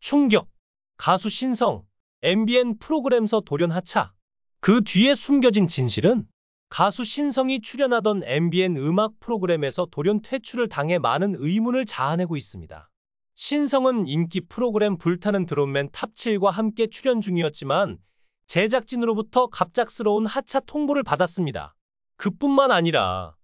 충격! 가수 신성, MBN 프로그램서 돌연 하차. 그 뒤에 숨겨진 진실은? 가수 신성이 출연하던 MBN 음악 프로그램에서 돌연 퇴출을 당해 많은 의문을 자아내고 있습니다. 신성은 인기 프로그램 불타는 드론맨 탑7과 함께 출연 중이었지만 제작진으로부터 갑작스러운 하차 통보를 받았습니다. 그뿐만 아니라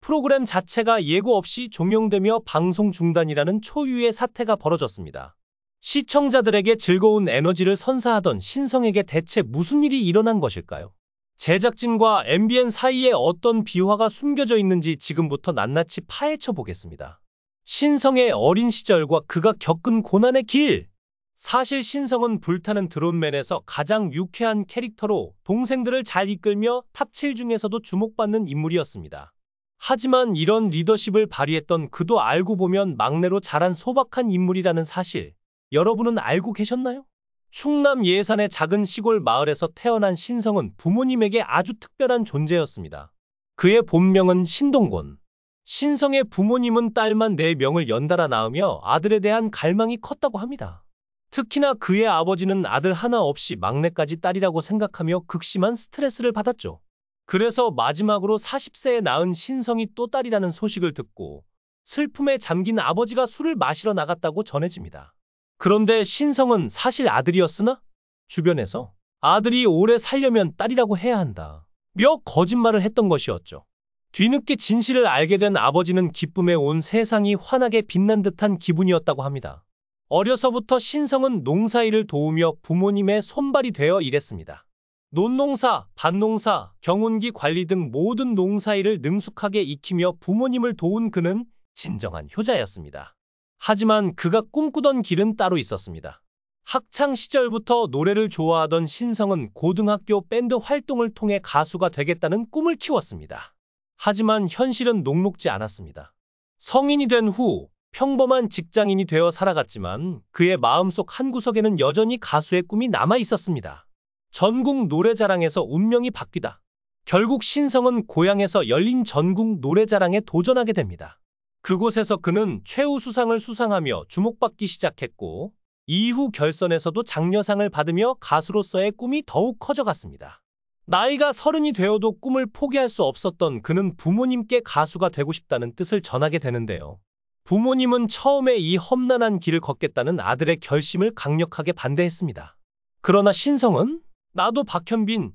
프로그램 자체가 예고 없이 종영되며 방송 중단이라는 초유의 사태가 벌어졌습니다. 시청자들에게 즐거운 에너지를 선사하던 신성에게 대체 무슨 일이 일어난 것일까요? 제작진과 MBN 사이에 어떤 비화가 숨겨져 있는지 지금부터 낱낱이 파헤쳐 보겠습니다. 신성의 어린 시절과 그가 겪은 고난의 길. 사실 신성은 불타는 드론맨에서 가장 유쾌한 캐릭터로 동생들을 잘 이끌며 탑7 중에서도 주목받는 인물이었습니다. 하지만 이런 리더십을 발휘했던 그도 알고 보면 막내로 자란 소박한 인물이라는 사실, 여러분은 알고 계셨나요? 충남 예산의 작은 시골 마을에서 태어난 신성은 부모님에게 아주 특별한 존재였습니다. 그의 본명은 신동곤. 신성의 부모님은 딸만 4명을 연달아 낳으며 아들에 대한 갈망이 컸다고 합니다. 특히나 그의 아버지는 아들 하나 없이 막내까지 딸이라고 생각하며 극심한 스트레스를 받았죠. 그래서 마지막으로 40세에 낳은 신성이 또 딸이라는 소식을 듣고 슬픔에 잠긴 아버지가 술을 마시러 나갔다고 전해집니다. 그런데 신성은 사실 아들이었으나 주변에서 아들이 오래 살려면 딸이라고 해야 한다 며 거짓말을 했던 것이었죠. 뒤늦게 진실을 알게 된 아버지는 기쁨에 온 세상이 환하게 빛난 듯한 기분이었다고 합니다. 어려서부터 신성은 농사일을 도우며 부모님의 손발이 되어 일했습니다. 논농사, 밭농사, 경운기 관리 등 모든 농사일을 능숙하게 익히며 부모님을 도운 그는 진정한 효자였습니다. 하지만 그가 꿈꾸던 길은 따로 있었습니다. 학창 시절부터 노래를 좋아하던 신성은 고등학교 밴드 활동을 통해 가수가 되겠다는 꿈을 키웠습니다. 하지만 현실은 녹록지 않았습니다. 성인이 된 후 평범한 직장인이 되어 살아갔지만 그의 마음속 한구석에는 여전히 가수의 꿈이 남아 있었습니다. 전국 노래자랑에서 운명이 바뀌다. 결국 신성은 고향에서 열린 전국 노래자랑에 도전하게 됩니다. 그곳에서 그는 최우수상을 수상하며 주목받기 시작했고 이후 결선에서도 장려상을 받으며 가수로서의 꿈이 더욱 커져갔습니다. 나이가 30이 되어도 꿈을 포기할 수 없었던 그는 부모님께 가수가 되고 싶다는 뜻을 전하게 되는데요. 부모님은 처음에 이 험난한 길을 걷겠다는 아들의 결심을 강력하게 반대했습니다. 그러나 신성은 나도 박현빈,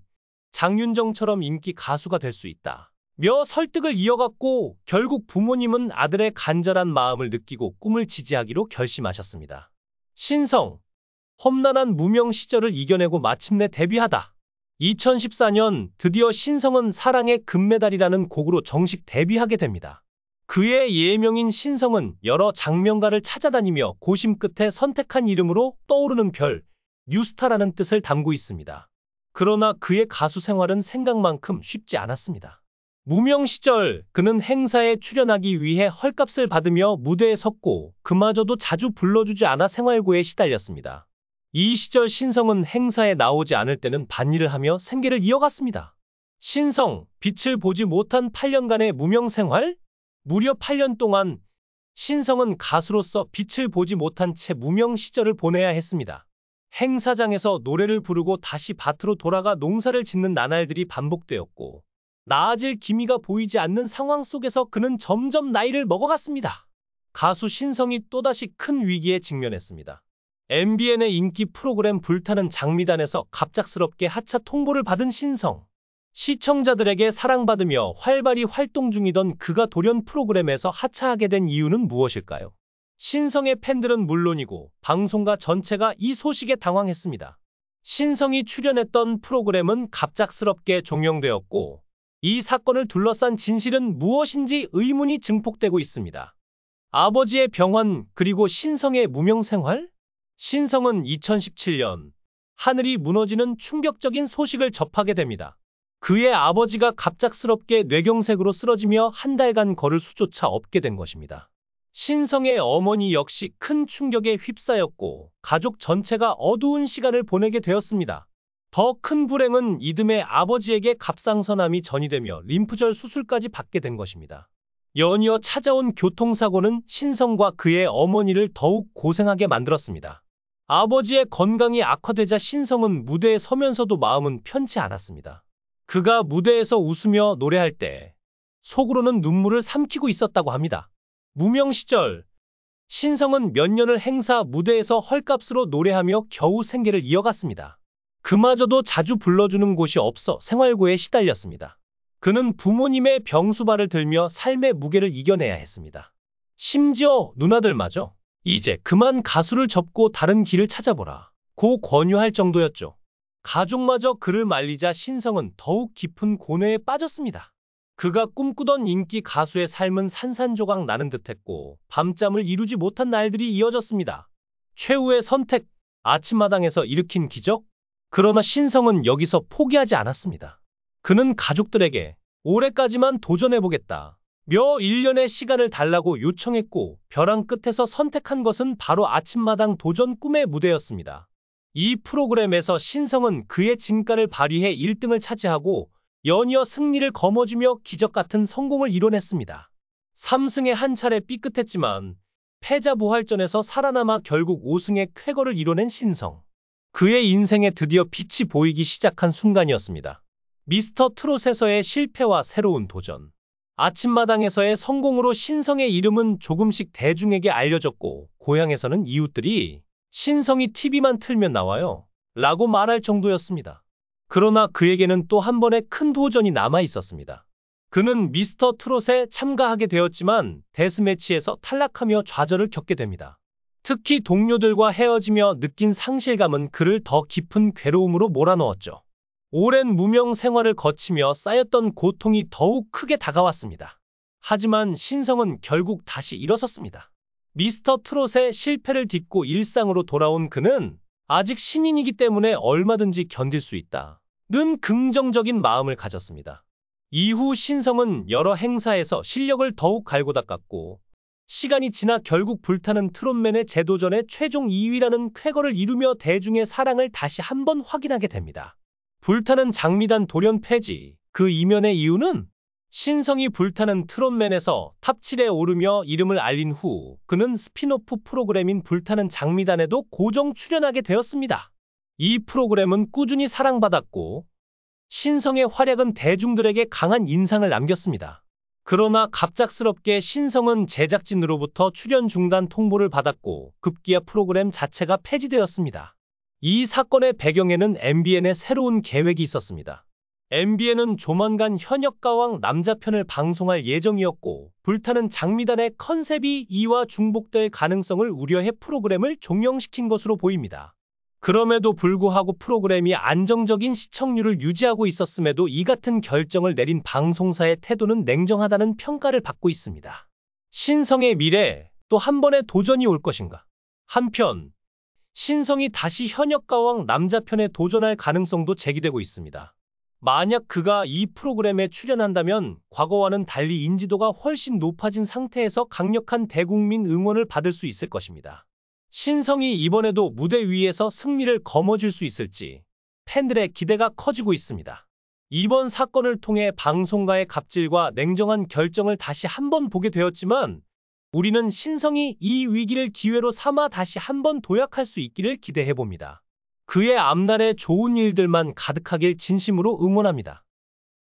장윤정처럼 인기 가수가 될 수 있다 며 설득을 이어갔고 결국 부모님은 아들의 간절한 마음을 느끼고 꿈을 지지하기로 결심하셨습니다. 신성, 험난한 무명 시절을 이겨내고 마침내 데뷔하다. 2014년 드디어 신성은 사랑의 금메달이라는 곡으로 정식 데뷔하게 됩니다. 그의 예명인 신성은 여러 장명가를 찾아다니며 고심 끝에 선택한 이름으로 떠오르는 별, 뉴스타라는 뜻을 담고 있습니다. 그러나 그의 가수 생활은 생각만큼 쉽지 않았습니다. 무명 시절 그는 행사에 출연하기 위해 헐값을 받으며 무대에 섰고 그마저도 자주 불러주지 않아 생활고에 시달렸습니다. 이 시절 신성은 행사에 나오지 않을 때는 밭일을 하며 생계를 이어갔습니다. 신성, 빛을 보지 못한 8년간의 무명 생활? 무려 8년 동안 신성은 가수로서 빛을 보지 못한 채 무명 시절을 보내야 했습니다. 행사장에서 노래를 부르고 다시 밭으로 돌아가 농사를 짓는 나날들이 반복되었고 나아질 기미가 보이지 않는 상황 속에서 그는 점점 나이를 먹어갔습니다. 가수 신성이 또다시 큰 위기에 직면했습니다. MBN의 인기 프로그램 불타는 장미단에서 갑작스럽게 하차 통보를 받은 신성. 시청자들에게 사랑받으며 활발히 활동 중이던 그가 돌연 프로그램에서 하차하게 된 이유는 무엇일까요? 신성의 팬들은 물론이고 방송가 전체가 이 소식에 당황했습니다. 신성이 출연했던 프로그램은 갑작스럽게 종영되었고 이 사건을 둘러싼 진실은 무엇인지 의문이 증폭되고 있습니다. 아버지의 병환 그리고 신성의 무명 생활? 신성은 2017년 하늘이 무너지는 충격적인 소식을 접하게 됩니다. 그의 아버지가 갑작스럽게 뇌경색으로 쓰러지며 한 달간 걸을 수조차 없게 된 것입니다. 신성의 어머니 역시 큰 충격에 휩싸였고 가족 전체가 어두운 시간을 보내게 되었습니다. 더 큰 불행은 이듬해 아버지에게 갑상선암이 전이되며 림프절 수술까지 받게 된 것입니다. 연이어 찾아온 교통사고는 신성과 그의 어머니를 더욱 고생하게 만들었습니다. 아버지의 건강이 악화되자 신성은 무대에 서면서도 마음은 편치 않았습니다. 그가 무대에서 웃으며 노래할 때 속으로는 눈물을 삼키고 있었다고 합니다. 무명 시절 신성은 몇 년을 행사 무대에서 헐값으로 노래하며 겨우 생계를 이어갔습니다. 그마저도 자주 불러주는 곳이 없어 생활고에 시달렸습니다. 그는 부모님의 병수발을 들며 삶의 무게를 이겨내야 했습니다. 심지어 누나들마저 이제 그만 가수를 접고 다른 길을 찾아보라 고 권유할 정도였죠. 가족마저 그를 말리자 신성은 더욱 깊은 고뇌에 빠졌습니다. 그가 꿈꾸던 인기 가수의 삶은 산산조각 나는 듯했고 밤잠을 이루지 못한 날들이 이어졌습니다. 최후의 선택, 아침마당에서 일으킨 기적? 그러나 신성은 여기서 포기하지 않았습니다. 그는 가족들에게 올해까지만 도전해보겠다. 며 1년의 시간을 달라고 요청했고 벼랑 끝에서 선택한 것은 바로 아침마당 도전 꿈의 무대였습니다. 이 프로그램에서 신성은 그의 진가를 발휘해 1등을 차지하고 연이어 승리를 거머쥐며 기적같은 성공을 이뤄냈습니다. 3승에 한 차례 삐끗했지만 패자부활전에서 살아남아 결국 5승의 쾌거를 이뤄낸 신성. 그의 인생에 드디어 빛이 보이기 시작한 순간이었습니다. 미스터 트롯에서의 실패와 새로운 도전. 아침마당에서의 성공으로 신성의 이름은 조금씩 대중에게 알려졌고 고향에서는 이웃들이 신성이 TV만 틀면 나와요 라고 말할 정도였습니다. 그러나 그에게는 또 한 번의 큰 도전이 남아 있었습니다. 그는 미스터 트롯에 참가하게 되었지만 데스매치에서 탈락하며 좌절을 겪게 됩니다. 특히 동료들과 헤어지며 느낀 상실감은 그를 더 깊은 괴로움으로 몰아넣었죠. 오랜 무명 생활을 거치며 쌓였던 고통이 더욱 크게 다가왔습니다. 하지만 신성은 결국 다시 일어섰습니다. 미스터 트롯의 실패를 딛고 일상으로 돌아온 그는 아직 신인이기 때문에 얼마든지 견딜 수 있다는 긍정적인 마음을 가졌습니다. 이후 신성은 여러 행사에서 실력을 더욱 갈고 닦았고 시간이 지나 결국 불타는 트롯맨의 재도전에 최종 2위라는 쾌거를 이루며 대중의 사랑을 다시 한번 확인하게 됩니다. 불타는 장미단 돌연 폐지, 그 이면의 이유는 신성이 불타는 트롯맨에서 탑7에 오르며 이름을 알린 후 그는 스핀오프 프로그램인 불타는 장미단에도 고정 출연하게 되었습니다. 이 프로그램은 꾸준히 사랑받았고 신성의 활약은 대중들에게 강한 인상을 남겼습니다. 그러나 갑작스럽게 신성은 제작진으로부터 출연 중단 통보를 받았고 급기야 프로그램 자체가 폐지되었습니다. 이 사건의 배경에는 MBN의 새로운 계획이 있었습니다. MBN은 조만간 현역가왕 남자편을 방송할 예정이었고 불타는 장미단의 컨셉이 이와 중복될 가능성을 우려해 프로그램을 종영시킨 것으로 보입니다. 그럼에도 불구하고 프로그램이 안정적인 시청률을 유지하고 있었음에도 이 같은 결정을 내린 방송사의 태도는 냉정하다는 평가를 받고 있습니다. 신성의 미래, 또 한 번의 도전이 올 것인가? 한편 신성이 다시 현역가왕 남자편에 도전할 가능성도 제기되고 있습니다. 만약 그가 이 프로그램에 출연한다면 과거와는 달리 인지도가 훨씬 높아진 상태에서 강력한 대국민 응원을 받을 수 있을 것입니다. 신성이 이번에도 무대 위에서 승리를 거머쥘 수 있을지 팬들의 기대가 커지고 있습니다. 이번 사건을 통해 방송가의 갑질과 냉정한 결정을 다시 한번 보게 되었지만 우리는 신성이 이 위기를 기회로 삼아 다시 한번 도약할 수 있기를 기대해봅니다. 그의 앞날에 좋은 일들만 가득하길 진심으로 응원합니다.